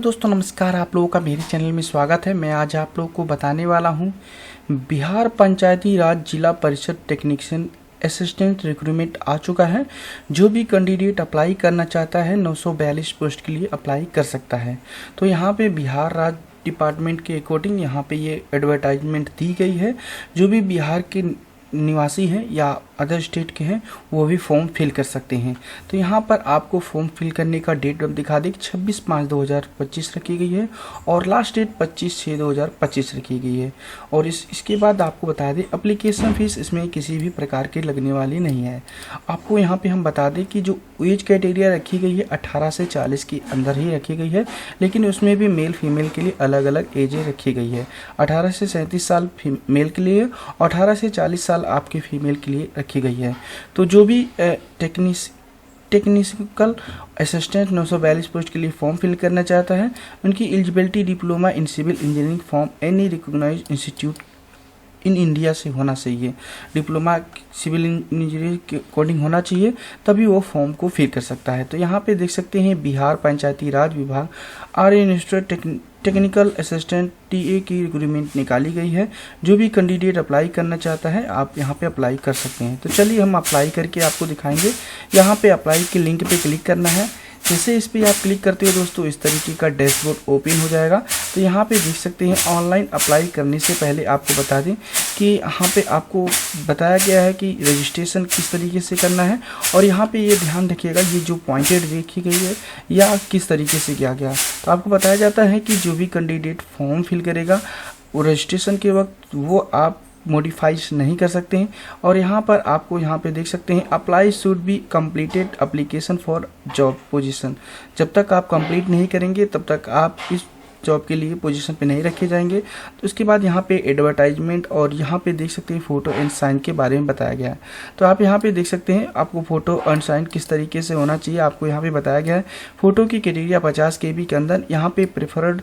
दोस्तों नमस्कार, आप लोगों का मेरे चैनल में स्वागत है। मैं आज आप लोगों को बताने वाला हूं बिहार पंचायती राज जिला परिषद टेक्नीशियन असिस्टेंट रिक्रूटमेंट आ चुका है। जो भी कैंडिडेट अप्लाई करना चाहता है 942 पोस्ट के लिए अप्लाई कर सकता है। तो यहाँ पे बिहार राज्य डिपार्टमेंट के अकॉर्डिंग यहाँ पे ये एडवर्टाइजमेंट दी गई है। जो भी बिहार के निवासी हैं या अदर स्टेट के हैं वो भी फॉर्म फिल कर सकते हैं। तो यहाँ पर आपको फॉर्म फिल करने का डेट अब दिखा दें 26/5/2025 रखी गई है और लास्ट डेट 25/6/2025 रखी गई है। और इसके बाद आपको बता दें एप्लीकेशन फ़ीस इसमें किसी भी प्रकार की लगने वाली नहीं है। आपको यहाँ पे हम बता दें कि जो एज क्राइटेरिया रखी गई है 18 से 40 के अंदर ही रखी गई है, लेकिन उसमें भी मेल फीमेल के लिए अलग अलग एजें रखी गई है। 18 से 37 साल मेल के लिए और 18 से 40 साल आपके फीमेल के लिए रखी गई है। तो जो भी टेक्निकल असिस्टेंट 942 पोस्ट के लिए फॉर्म फिल करना चाहता है उनकी eligibility diploma in civil engineering from any recognized institute in India से होना चाहिए। डिप्लोमा सिविल इंजीनियरिंग के अकॉर्डिंग होना चाहिए, तभी वो फॉर्म को फिल कर सकता है। तो यहाँ पे देख सकते हैं बिहार पंचायती राज विभाग इंस्टीट्यूट टेक्निकल असिस्टेंट टीए की रिक्रूटमेंट निकाली गई है। जो भी कैंडिडेट अप्लाई करना चाहता है आप यहाँ पे अप्लाई कर सकते हैं। तो चलिए हम अप्लाई करके आपको दिखाएंगे। यहाँ पे अप्लाई के लिंक पे क्लिक करना है। जैसे इस पर आप क्लिक करते हो दोस्तों इस तरीके का डैशबोर्ड ओपन हो जाएगा। तो यहाँ पे देख सकते हैं ऑनलाइन अप्लाई करने से पहले आपको बता दें कि यहाँ पे आपको बताया गया है कि रजिस्ट्रेशन किस तरीके से करना है। और यहाँ पे ये ध्यान रखिएगा ये जो पॉइंटेड देखी गई है या किस तरीके से किया गया। तो आपको बताया जाता है कि जो भी कैंडिडेट फॉर्म फिल करेगा वो रजिस्ट्रेशन के वक्त वो आप मॉडिफाइज नहीं कर सकते हैं। और यहाँ पर आपको यहाँ पे देख सकते हैं apply should be completed application for job position. जब तक आप कंप्लीट नहीं करेंगे तब तक आप इस जॉब के लिए पोजीशन पे नहीं रखे जाएंगे। तो उसके बाद यहाँ पे एडवर्टाइजमेंट और यहाँ पे देख सकते हैं फ़ोटो एंड साइन के बारे में बताया गया है। तो आप यहाँ पे देख सकते हैं आपको फ़ोटो एंड साइन किस तरीके से होना चाहिए आपको यहाँ पे बताया गया है। फ़ोटो की क्राइटेरिया 50 KB के अंदर यहाँ पे प्रेफर्ड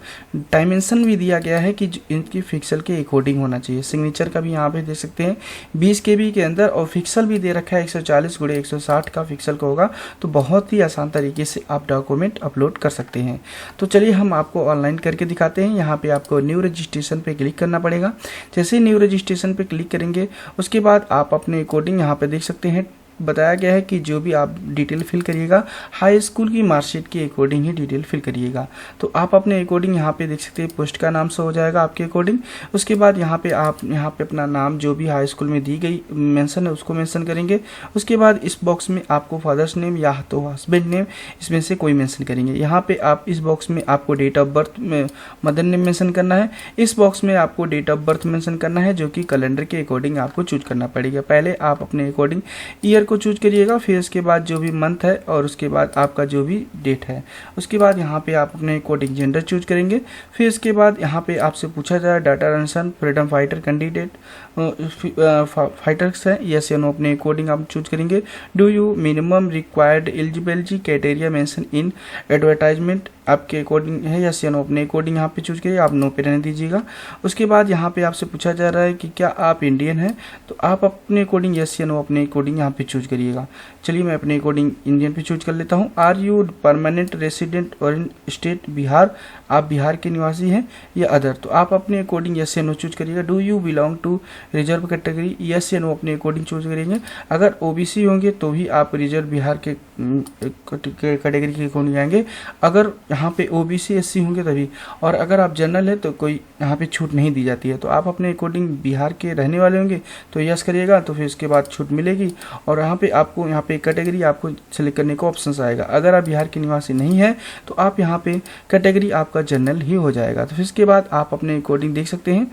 डायमेंशन भी दिया गया है कि इनकी फिक्सल के अकॉर्डिंग होना चाहिए। सिग्नेचर का भी यहाँ पे देख सकते हैं 20 KB के अंदर और फिक्सल भी दे रखा है 140x160 का फिक्सल का होगा। तो बहुत ही आसान तरीके से आप डॉक्यूमेंट अपलोड कर सकते हैं। तो चलिए हम आपको ऑनलाइन करके दिखाते हैं। यहाँ पे आपको न्यू रजिस्ट्रेशन पे क्लिक करना पड़ेगा। जैसे न्यू रजिस्ट्रेशन पे क्लिक करेंगे उसके बाद आप अपने अकॉर्डिंग यहाँ पे देख सकते हैं बताया गया है कि जो भी आप डिटेल फिल करिएगा हाई स्कूल की मार्कशीट के अकॉर्डिंग ही डिटेल फिल करिएगा। तो आप अपने अकॉर्डिंग यहाँ पे देख सकते हैं पोस्ट का नाम शो हो जाएगा आपके अकॉर्डिंग। उसके बाद यहाँ पे आप यहाँ पे अपना नाम जो भी हाई स्कूल में दी गई मेंशन है उसको मेंशन करेंगे। उसके बाद इस बॉक्स में आपको फादर्स नेम या तो हस्बैंड नेम इसमें से कोई मेंशन करेंगे। यहाँ पे आप इस बॉक्स में आपको डेट ऑफ बर्थ में मदर नेम मेंशन करना है। इस बॉक्स में आपको डेट ऑफ बर्थ मेंशन करना है जो कि कैलेंडर के अकॉर्डिंग आपको चूज करना पड़ेगा। पहले आप अपने अकॉर्डिंग ईयर को चूज करिएगा, फिर उसके बाद जो भी मंथ है और उसके बाद आपका जो भी डेट है। उसके बाद यहाँ पे आप अपने अकॉर्डिंग जेंडर चूज करेंगे। फिर इसके बाद यहाँ पे आपसे पूछा जाए डाटा रंसन फ्रीडम फाइटर कैंडिडेट फाइटर्स है यस या नो, अपने अकॉर्डिंग आप चूज करेंगे। Do you minimum required eligibility criteria mention in advertisement आपके अकॉर्डिंग है यस या नो, अपने अकॉर्डिंग यहाँ पे चूज करिए, आप नो पे रहने दीजिएगा। उसके बाद यहाँ पे आपसे पूछा जा रहा है कि क्या आप इंडियन हैं, तो आप अपने अकॉर्डिंग यस या नो अपने अकॉर्डिंग यहाँ पे चूज करिएगा। चलिए मैं अपने अकॉर्डिंग इंडियन पे चूज कर लेता हूँ। आर यू परमानेंट रेसिडेंट और इन स्टेट बिहार, आप बिहार के निवासी हैं या अदर, तो आप अपने अकॉर्डिंग यस या नो चूज करिएगा। Do you belong to reserve category, yes या नो अपने अकॉर्डिंग चूज करेंगे। अगर ओबीसी होंगे तो भी आप रिजर्व बिहार के कैटेगरी के अकॉर्डिंग आएंगे। अगर यहाँ पे ओबीसी एससी होंगे तभी, और अगर आप जनरल है तो कोई यहाँ पे छूट नहीं दी जाती है। तो आप अपने अकॉर्डिंग बिहार के रहने वाले होंगे तो यस करिएगा, तो फिर उसके बाद छूट मिलेगी और यहाँ पे आपको यहाँ पे कैटेगरी आपको सेलेक्ट करने को ऑप्शन आएगा। अगर आप बिहार के निवासी नहीं है तो आप यहाँ पे कैटेगरी आपका जनरल ही हो जाएगा। तो फिर इसके बाद आप अपने अकॉर्डिंग देख सकते हैं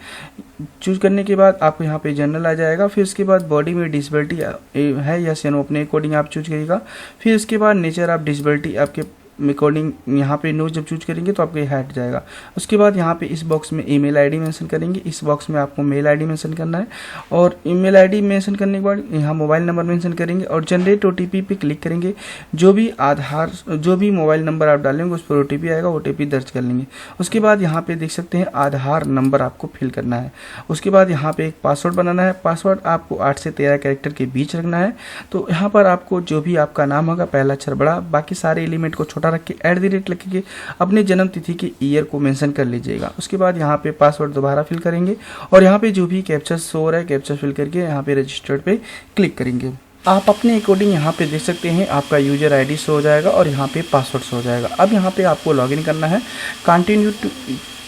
चूज करने के बाद आपको यहाँ पे जनरल आ जाएगा। फिर उसके बाद बॉडी में डिसेबिलिटी है यस या नो, अपने अकॉर्डिंग आप चूज करिएगा। फिर उसके बाद नेचर ऑफ डिसेबिलिटी आपके अकॉर्डिंग यहाँ पे नो जब चूज करेंगे तो आपके हट जाएगा। उसके बाद यहाँ पे इस बॉक्स में ईमेल आईडी मेंशन करेंगे। इस बॉक्स में आपको मेल आईडी मेंशन करना है और ईमेल आईडी मेंशन करने के बाद यहाँ मोबाइल नंबर मेंशन करेंगे और जनरेट ओटीपी पे क्लिक करेंगे। जो भी मोबाइल नंबर आप डालेंगे उस पर ओटीपी आएगा, ओटीपी दर्ज कर लेंगे। उसके बाद यहाँ पे देख सकते हैं आधार नंबर आपको फिल करना है। उसके बाद यहाँ पे एक पासवर्ड बनाना है। पासवर्ड आपको 8 से 13 कैरेक्टर के बीच रखना है। तो यहाँ पर आपको जो भी आपका नाम होगा पहला अक्षर बड़ा, बाकी सारे एलिमेंट को छोटा दोबारा रख के @ लिख के अपने जन्म तिथि के ईयर को मेंशन कर लीजिएगा। उसके बाद यहाँ पे पासवर्ड दोबारा फिल करेंगे और यहाँ पे जो भी कैप्चा शो हो रहा है कैप्चा फिल करके यहाँ पे रजिस्टर्ड पे क्लिक करेंगे। आप अपने अकॉर्डिंग यहाँ पे देख सकते हैं आपका यूजर आईडी शो हो जाएगा और यहाँ पे पासवर्ड शो हो जाएगा। अब यहाँ पे आपको लॉगिन करना है, कंटिन्यू टू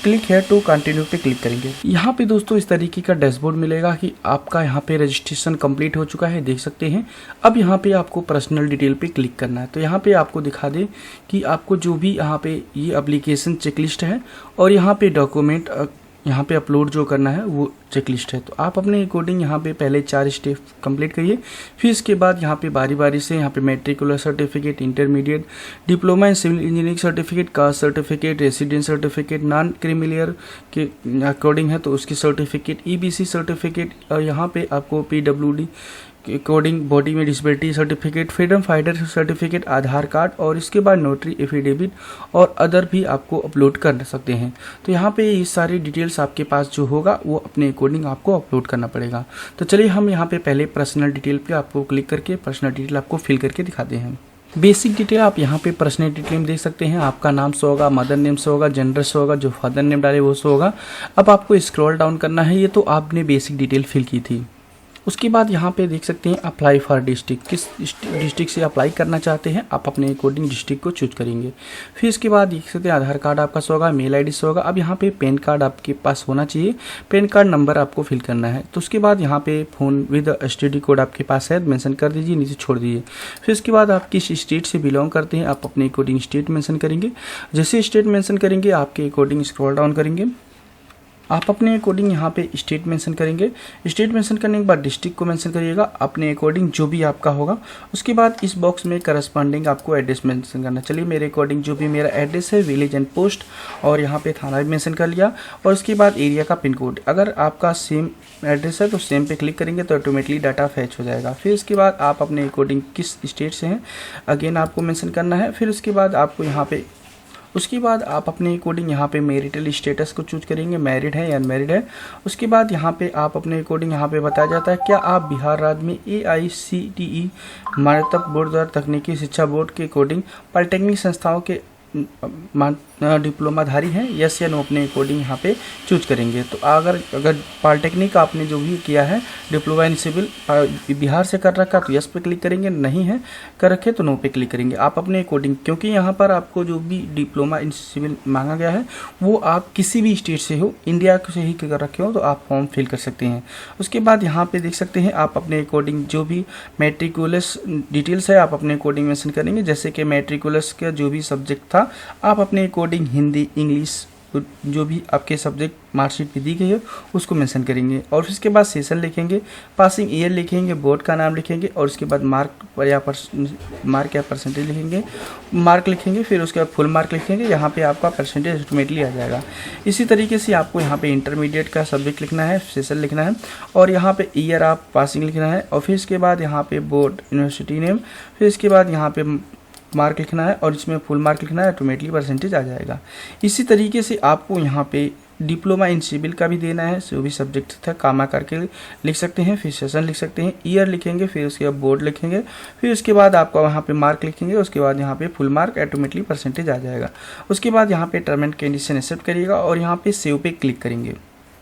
क्लिक है टू कंटिन्यू पे क्लिक करेंगे। यहाँ पे दोस्तों इस तरीके का डैशबोर्ड मिलेगा कि आपका यहाँ पे रजिस्ट्रेशन कंप्लीट हो चुका है, देख सकते हैं। अब यहाँ पे आपको पर्सनल डिटेल पे क्लिक करना है, तो यहाँ पे आपको दिखा दे कि आपको जो भी यहाँ पे ये एप्लीकेशन चेकलिस्ट है और यहाँ पे डॉक्यूमेंट यहाँ पे अपलोड जो करना है वो चेकलिस्ट है। तो आप अपने अकॉर्डिंग यहाँ पे पहले 4 स्टेप कंप्लीट करिए, फिर इसके बाद यहाँ पे बारी बारी से यहाँ पे matriculation certificate, intermediate, diploma in civil engineering certificate, caste certificate, residence certificate, non creamy layer के अकॉर्डिंग है तो उसकी सर्टिफिकेट, EBC सर्टिफिकेट और यहाँ पे आपको PWD के अकॉर्डिंग बॉडी में disability certificate, freedom fighter certificate, Aadhaar card और इसके बाद नोटरी एफिडेविट और अदर भी आपको अपलोड कर सकते हैं। तो यहाँ पे ये सारी डिटेल्स आपके पास जो होगा वो अपने अकॉर्डिंग आपको अपलोड करना पड़ेगा। तो चलिए हम यहाँ पे पहले पर्सनल डिटेल पे आपको क्लिक करके पर्सनल डिटेल आपको फिल करके दिखाते हैं। बेसिक डिटेल आप यहाँ पे पर्सनल डिटेल में देख सकते हैं, आपका नाम शो होगा, मदर नेम शो होगा, जेंडर शो होगा, जो फादर नेम डाले वो शो होगा। अब आपको स्क्रॉल डाउन करना है, ये तो आपने बेसिक डिटेल फिल की थी। उसके बाद यहाँ पे देख सकते हैं अप्लाई फॉर डिस्ट्रिक्ट, किस डिस्ट्रिक्ट से अप्लाई करना चाहते हैं आप अपने अकॉर्डिंग डिस्ट्रिक्ट को चूज करेंगे। फिर इसके बाद देख सकते हैं आधार कार्ड आपका शो होगा, मेल ID शो होगा। अब यहाँ पे पैन कार्ड आपके पास होना चाहिए, पैन कार्ड नंबर आपको फिल करना है। तो उसके बाद यहाँ पे फ़ोन विद STD कोड आपके पास है, मेंशन कर दीजिए, नीचे छोड़ दीजिए। फिर इसके बाद आप किस स्टेट से बिलोंग करते हैं आप अपने अकॉर्डिंग स्टेट मेंशन करेंगे। जैसे स्टेट मेंशन करेंगे आपके अकॉर्डिंग स्क्रॉल डाउन करेंगे, आप अपने अकॉर्डिंग यहाँ पे स्टेट मेंशन करेंगे। स्टेट मेंशन करने के बाद डिस्ट्रिक्ट को मेंशन करिएगा अपने अकॉर्डिंग जो भी आपका होगा। उसके बाद इस बॉक्स में करस्पॉन्डिंग आपको एड्रेस मेंशन करना। चलिए मेरे अकॉर्डिंग जो भी मेरा एड्रेस है विलेज एंड पोस्ट और यहाँ पे थाना भी मेंशन कर लिया और उसके बाद एरिया का पिन कोड। अगर आपका सेम एड्रेस है तो सेम पे क्लिक करेंगे तो ऑटोमेटिकली डाटा फैच हो जाएगा। फिर उसके बाद आप अपने अकॉर्डिंग किस स्टेट से हैं अगेन आपको मेंशन करना है। फिर उसके बाद आपको यहाँ पे उसके बाद आप अपने अकॉर्डिंग यहाँ पे मैरिटल स्टेटस को चूज करेंगे, मैरिड है या अनमैरिड है। उसके बाद यहाँ पे आप अपने अकॉर्डिंग यहाँ पे बताया जाता है क्या आप बिहार राज्य में AICTE मान्यता बोर्ड द्वारा तकनीकी शिक्षा बोर्ड के अकॉर्डिंग पॉलिटेक्निक संस्थाओं के डिप्लोमाधारी हैं, यस या नो अपने अकॉर्डिंग यहाँ पे चूज करेंगे। तो अगर पॉलिटेक्निक आपने जो भी किया है डिप्लोमा इन सिविल बिहार से कर रखा तो यस पे क्लिक करेंगे, नहीं है कर रखे तो नो पे क्लिक करेंगे आप अपने अकॉर्डिंग, क्योंकि यहाँ पर आपको जो भी डिप्लोमा इन सिविल मांगा गया है वो आप किसी भी स्टेट से हो, इंडिया से ही कर रखे हो तो आप फॉर्म फिल कर सकते हैं। उसके बाद यहाँ पे देख सकते हैं आप अपने अकॉर्डिंग जो भी मैट्रिकुलस डिटेल्स है आप अपने अकॉर्डिंग मेंशन करेंगे। जैसे कि मैट्रिकुलस का जो भी सब्जेक्ट था आप अपने अकॉर्डिंग हिंदी, इंग्लिश जो भी आपके सब्जेक्ट मार्कशीट पे दी गई है उसको मेंशन करेंगे और फिर इसके बाद सेशन लिखेंगे, पासिंग ईयर लिखेंगे, बोर्ड का नाम लिखेंगे और उसके बाद मार्क या परसेंटेज लिखेंगे, मार्क लिखेंगे, फिर उसके बाद फुल मार्क लिखेंगे। यहाँ पे आपका परसेंटेज ऑटोमेटिकली आ जाएगा। इसी तरीके से आपको यहाँ पे इंटरमीडिएट का सब्जेक्ट लिखना है, सेशन लिखना है और यहाँ पे ईयर आप पासिंग लिखना है और फिर इसके बाद यहाँ पे बोर्ड यूनिवर्सिटी नेम, फिर इसके बाद यहाँ पे मार्क लिखना है और इसमें फुल मार्क लिखना है, ऑटोमेटिकली परसेंटेज आ जाएगा। इसी तरीके से आपको यहाँ पे डिप्लोमा इन सिविल का भी देना है, जो भी सब्जेक्ट था कामा करके लिख सकते हैं, फिर सेशन लिख सकते हैं, ईयर लिखेंगे, फिर उसके बाद बोर्ड लिखेंगे, फिर उसके बाद आपका वहाँ पे मार्क लिखेंगे, उसके बाद यहाँ पे फुल मार्क ऑटोमेटिकली परसेंटेज आ जाएगा। उसके बाद यहाँ पे टर्म एंड कंडीशन एक्सेप्ट करिएगा और यहाँ पे सेव पे क्लिक करेंगे।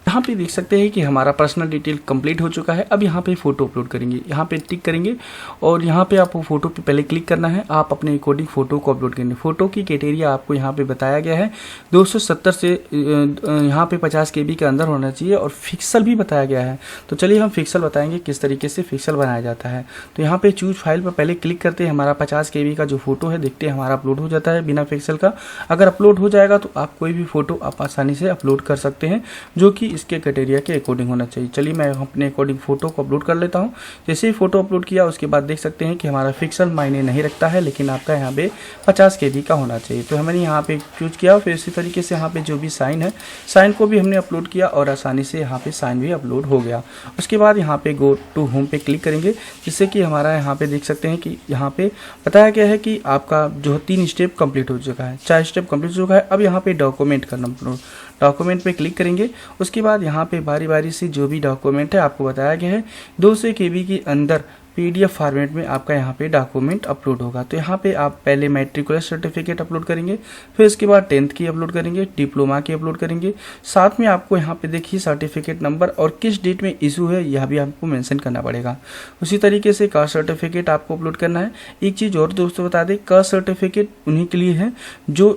यहाँ पे देख सकते हैं कि हमारा पर्सनल डिटेल कंप्लीट हो चुका है। अब यहाँ पे फ़ोटो अपलोड करेंगे, यहाँ पे टिक करेंगे और यहाँ पे आपको फ़ोटो पे पहले क्लिक करना है। आप अपने अकॉर्डिंग फ़ोटो को अपलोड करेंगे। फ़ोटो की क्राइटेरिया आपको यहाँ पे बताया गया है 270 से यहाँ पे 50 KB के अंदर होना चाहिए और फिक्सल भी बताया गया है। तो चलिए हम फिक्सल बताएंगे किस तरीके से फिक्सल बनाया जाता है। तो यहाँ पे चूज फाइल पर पहले क्लिक करते हैं, हमारा 50 KB का जो फोटो है देखते हैं हमारा अपलोड हो जाता है बिना फिक्सल का। अगर अपलोड हो जाएगा तो आप कोई भी फोटो आप आसानी से अपलोड कर सकते हैं जो कि इसके क्राइटेरिया के अकॉर्डिंग होना चाहिए। चलिए मैं अपने अकॉर्डिंग फोटो को अपलोड कर लेता हूँ। जैसे ही फोटो अपलोड किया उसके बाद देख सकते हैं कि हमारा फिक्सल मायने नहीं रखता है, लेकिन आपका यहाँ पे 50 KB का होना चाहिए। तो हमने यहाँ पे चूज किया। फिर इसी तरीके से यहाँ पे जो भी साइन है, साइन को भी हमने अपलोड किया और आसानी से यहाँ पे साइन भी अपलोड हो गया। उसके बाद यहाँ पे गो टू होम पे क्लिक करेंगे, जिससे कि हमारा यहाँ पे देख सकते हैं कि यहाँ पे बताया गया है कि आपका जो 3 स्टेप कंप्लीट हो चुका है, 4 स्टेप कंप्लीट हो चुका है। अब यहाँ पे डॉक्यूमेंट करना, डॉक्यूमेंट पे क्लिक करेंगे। उसके बाद यहाँ पे बारी बारी से जो भी डॉक्यूमेंट है आपको बताया गया है 200 KB के अंदर PDF फॉर्मेट में आपका यहाँ पे डॉक्यूमेंट अपलोड होगा। तो यहाँ पे आप पहले मैट्रिकुलर सर्टिफिकेट अपलोड करेंगे, फिर इसके बाद 10th की अपलोड करेंगे, डिप्लोमा की अपलोड करेंगे, साथ में आपको यहाँ पे देखिए सर्टिफिकेट नंबर और किस डेट में इशू है यह भी आपको मेंशन करना पड़ेगा। उसी तरीके से कास्ट सर्टिफिकेट आपको अपलोड करना है। एक चीज़ और दोस्तों बता दें, कास्ट सर्टिफिकेट उन्हीं के लिए है जो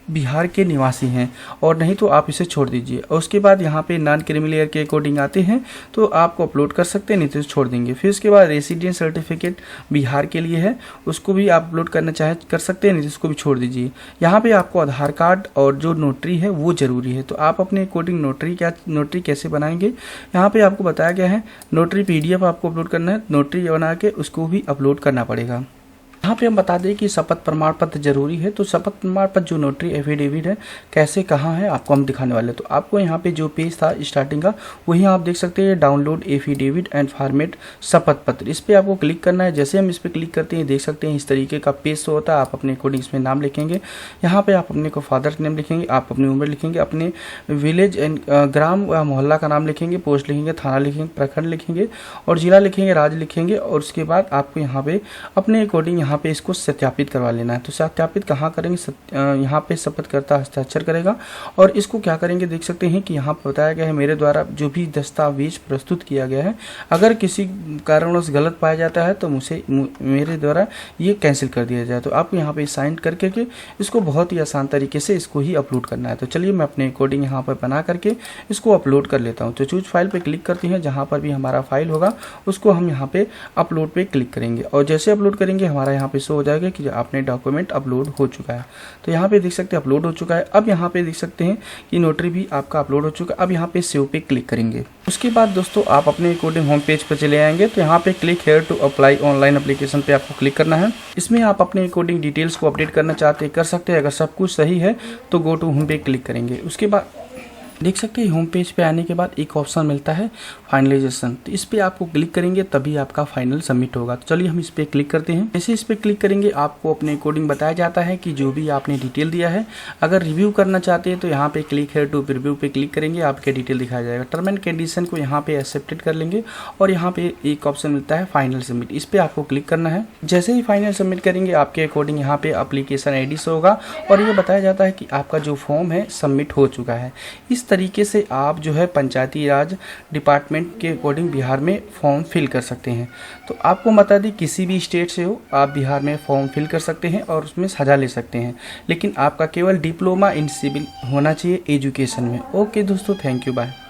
बिहार के निवासी हैं, और नहीं तो आप इसे छोड़ दीजिए। और उसके बाद यहाँ पे नॉन क्रिमिनल ईयर के अकॉर्डिंग आते हैं तो आपको अपलोड कर सकते हैं, नहीं तो छोड़ देंगे। फिर उसके बाद रेसिडेंस सर्टिफिकेट बिहार के लिए है, उसको भी आप अपलोड करना चाहे कर सकते हैं, नहीं तो उसको भी छोड़ दीजिए। यहाँ पे आपको आधार कार्ड और जो नोटरी है वो ज़रूरी है। तो आप अपने अकॉर्डिंग नोटरी कैसे बनाएंगे, यहाँ पर आपको बताया गया है। नोटरी PDF आपको अपलोड करना है, नोटरी बना के उसको भी अपलोड करना पड़ेगा। यहाँ पे हम बता दें कि शपथ प्रमाण पत्र जरूरी है। तो शपथ प्रमाण पत्र जो नोटरी एफिडेविट है कैसे कहाँ है आपको हम दिखाने वाले हैं। तो आपको यहाँ पे जो पेज था स्टार्टिंग का वही आप देख सकते हैं, डाउनलोड एफिडेविट एंड फॉर्मेट शपथ पत्र। इस पर आपको क्लिक करना है। जैसे हम इस पर क्लिक करते हैं देख सकते हैं इस तरीके का पेज शो होता है। आप अपने अकॉर्डिंग इसमें नाम लिखेंगे। यहाँ पे आप अपने को फादर नेम लिखेंगे, आप अपनी उम्र लिखेंगे, अपने विलेज एंड ग्राम व मोहल्ला का नाम लिखेंगे, पोस्ट लिखेंगे, थाना लिखेंगे, प्रखंड लिखेंगे और जिला लिखेंगे, राज्य लिखेंगे। और उसके बाद आपको यहाँ पे अपने अकॉर्डिंग यहाँ पे इसको सत्यापित करवा लेना है। तो सत्यापित कहाँ करेंगे, यहाँ पे शपथकर्ता हस्ताक्षर करेगा। और इसको क्या करेंगे देख सकते हैं कि यहाँ पर बताया गया है मेरे द्वारा जो भी दस्तावेज प्रस्तुत किया गया है अगर किसी कारणवश गलत पाया जाता है तो मेरे द्वारा ये कैंसिल कर दिया जाए। तो आपको यहाँ पे साइन करके के इसको बहुत ही आसान तरीके से इसको ही अपलोड करना है। तो चलिए मैं अपने अकॉर्डिंग यहाँ पर बना करके इसको अपलोड कर लेता हूँ। तो चूज फाइल पे क्लिक करते हैं, जहाँ पर भी हमारा फाइल होगा उसको हम यहाँ पे अपलोड पे क्लिक करेंगे और जैसे अपलोड करेंगे हमारा यहाँ पे शो हो जाएगा कि आपने डॉक्यूमेंट अपलोड हो चुका है। तो यहाँ पे देख सकते हैं अपलोड हो चुका है। अब यहाँ पे देख सकते हैं कि नोटरी भी आपका अपलोड हो चुका है। अब यहाँ पे सेव पे क्लिक करेंगे। उसके बाद दोस्तों आप अपने अकॉर्डिंग होम पेज पर चले आएंगे। तो यहाँ पे click here to apply online application पे आपको क्लिक करना है। इसमें आप अपने अकॉर्डिंग डिटेल्स को अपडेट करना चाहते हैं कर सकते हैं। अगर सब कुछ सही है तो गो टू होम पे क्लिक करेंगे। उसके बाद देख सकते हैं होम पेज पे आने के बाद एक ऑप्शन मिलता है फाइनलाइजेशन। तो इस पे आपको क्लिक करेंगे तभी आपका फाइनल सबमिट होगा। तो चलिए हम इस पे क्लिक करते हैं। जैसे इस पे क्लिक करेंगे आपको अपने अकॉर्डिंग बताया जाता है कि जो भी आपने डिटेल दिया है अगर रिव्यू करना चाहते हैं तो यहाँ पे क्लिक है टू रिव्यू पे क्लिक करेंगे, आपके डिटेल दिखाया जाएगा। टर्म एंड कंडीशन को यहाँ पे एक्सेप्टेड कर लेंगे और यहाँ पे एक ऑप्शन मिलता है फाइनल सबमिट। इस पे आपको क्लिक करना है। जैसे ही फाइनल सबमिट करेंगे आपके अकॉर्डिंग यहाँ पे एप्लीकेशन ID शो होगा और ये बताया जाता है कि आपका जो फॉर्म है सबमिट हो चुका है। इस तरीके से आप जो है पंचायती राज डिपार्टमेंट के अकॉर्डिंग बिहार में फॉर्म फिल कर सकते हैं। तो आपको बता दें किसी भी स्टेट से हो आप बिहार में फॉर्म फिल कर सकते हैं और उसमें सजा ले सकते हैं, लेकिन आपका केवल डिप्लोमा इन सिविल होना चाहिए एजुकेशन में। ओके दोस्तों, थैंक यू, बाय।